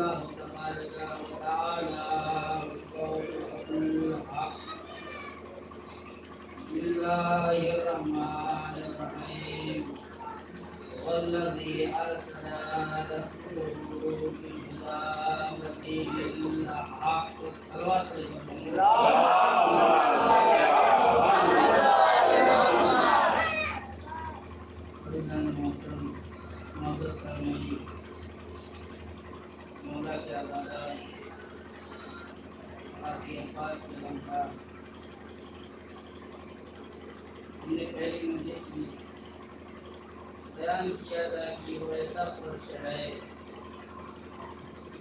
اللہ تبارک و تعالی بقول الحق بسم اللہ الرحمن الرحیم والذی ارسل رسوله بالهدى ودين الحق مولا کے عزادار آقی افاظ کے لمحہ ہم نے پہلی مجلس میں بیان کیا تھا کہ وہ ایسا فرش ہے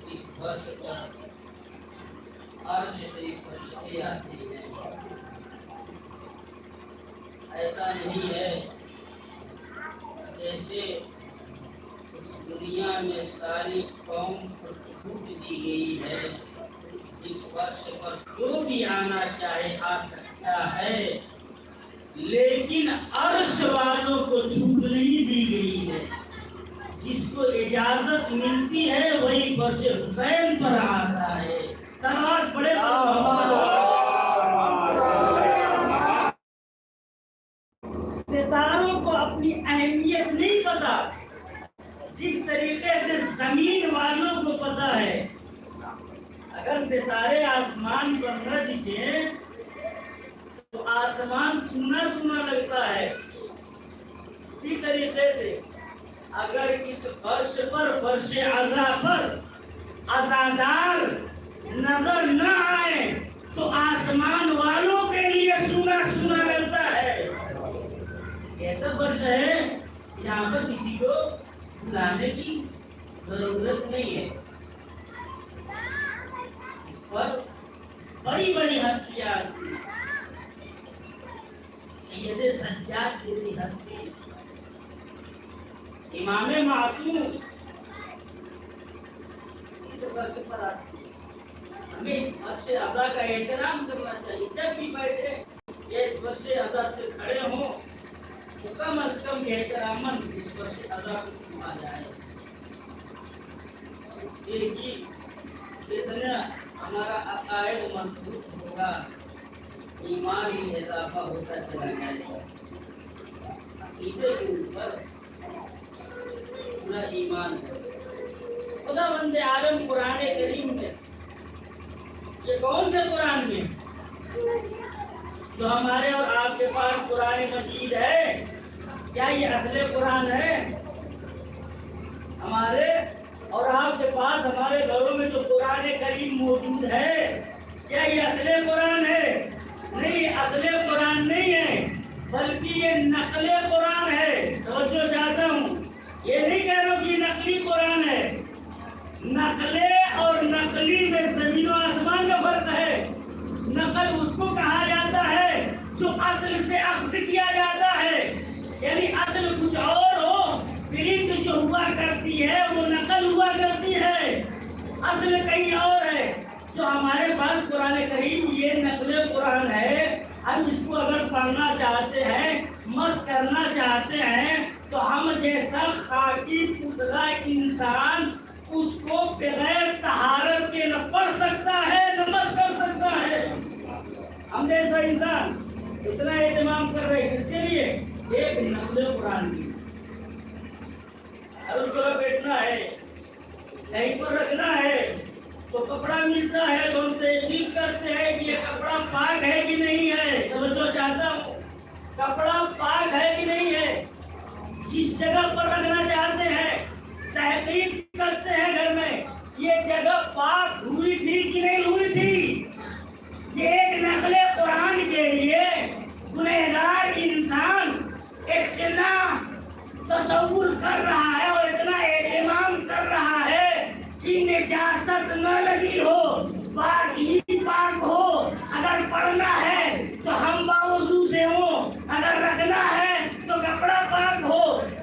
اس فرش پر عرش سے فرشتے آتے ہیں. ایسا نہیں ہے جیسے اس دنیا میں ساری قوم پر چھوٹ دی گئی ہے. اس فرش پر جو بھی آنا چاہے آ سکتا ہے، لیکن عرش والوں کو چھوٹ نہیں دی گئی ہے. جس کو اجازت ملتی ہے وہی فرش حسین پر آتا ہے. تلوار پڑے ستاروں کو اپنی اہمیت نہیں پتا جس طریقے سے زمین والوں کو پتا ہے. اگر ستارے آسمان پر نہ دکھیں تو آسمان سونا سونا لگتا ہے. اسی طریقے سے اگر اس فرش پر فرش عزا پر عزادار نظر نہ آئے تو آسمان والوں کے لیے سونا سونا لگتا ہے. ایسا فرش ہے یہاں پر کسی کو بلانے کی ضرورت نہیں ہے. اس پر بڑی بڑی ہستیاں سید سجاد جیسی ہستی، امام معصوم اس فرش پر آتی ہے. ہمیں اس فرش عزا کا احترام کرنا چاہیے. جب بھی بیٹھے یہ اس فرش عزا سے کھڑے ہوں تو کم از کم احتراماً اس فرش عزا کو چھوا جائے. دیکھیے جتنا ہمارا عقائد مضبوط ہوگا ایمان میں اضافہ ہوتا چلا جائے گا. عقیدے کے اوپر پورا ایمان ہے. خدا بند عالم قرآن کریم میں یہ کون سے قرآن میں جو ہمارے اور آپ کے پاس قرآن مجید ہے، کیا یہ اصل قرآن ہے؟ ہمارے اور آپ کے پاس ہمارے گھروں میں جو قرآن کریم موجود ہے، کیا یہ اصل قرآن ہے؟ نہیں، یہ اصل قرآن نہیں ہے بلکہ یہ نقل قرآن ہے. توجہ چاہتا ہوں، یہ نہیں کہہ رہا کہ یہ نقلی قرآن ہے. نقلے اور نقلی میں زمین و آسمان کا فرق ہے. نقل اس کو کہا جاتا ہے جو اصل سے اخذ کیا جاتا ہے، یعنی اصل کچھ اور ہو، پرنٹ جو ہوا کرتی ہے وہ نقل ہوا کرتی ہے، اصل کہیں اور ہے. جو ہمارے پاس قرآن کریم یہ نقل قرآن ہے. ہم اس کو اگر پڑھنا چاہتے ہیں، مس کرنا چاہتے ہیں تو ہم جیسا خاکی پتلا انسان اس کو بغیر طہارت کے نہ پڑھ سکتا ہے نہ مس کر سکتا ہے. ہم جیسا انسان اتنا اہتمام کر رہے ہیں کس کے لیے؟ ایک نقل قرآن کی. اگر اس کو بیٹھنا ہے، کہیں پر رکھنا ہے تو کپڑا ملتا ہے تو ہم تحقیق کرتے ہیں کہ یہ کپڑا پاک ہے کہ نہیں ہے. توجہ چاہتا ہوں، کپڑا پاک ہے کہ نہیں ہے. جس جگہ پر رکھنا چاہتے ہیں تحقیق کرتے ہیں گھر میں یہ جگہ پاک ہوئی تھی کہ نہیں ہوئی تھی. یہ ایک نقل قرآن کے لیے گنہگار انسان اتنا تصور کر رہا ہے اور اتنا اہتمام کر رہا ہے کہ نجاست نہ لگی ہو، پاک ہی پاک ہو. اگر پڑھنا ہے تو ہم باوضو سے ہوں، اگر رکھنا ہے تو کپڑا پاک ہو،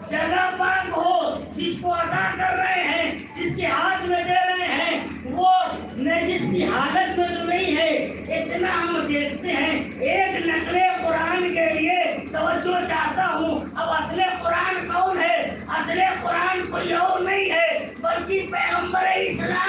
جگہ پاک ہو. جس کو عطا کر رہے ہیں، جس کے ہاتھ میں دے رہے ہیں، وہ نجس کی حالت میں تو نہیں ہے. اتنا ہم دیکھتے ہیں. ایک نقل قرآن کے لیے توجہ چاہتا ہوں. اب اصل قرآن کون ہے؟ اصل قرآن کوئی اور نہیں ہے بلکہ پیغمبر اسلام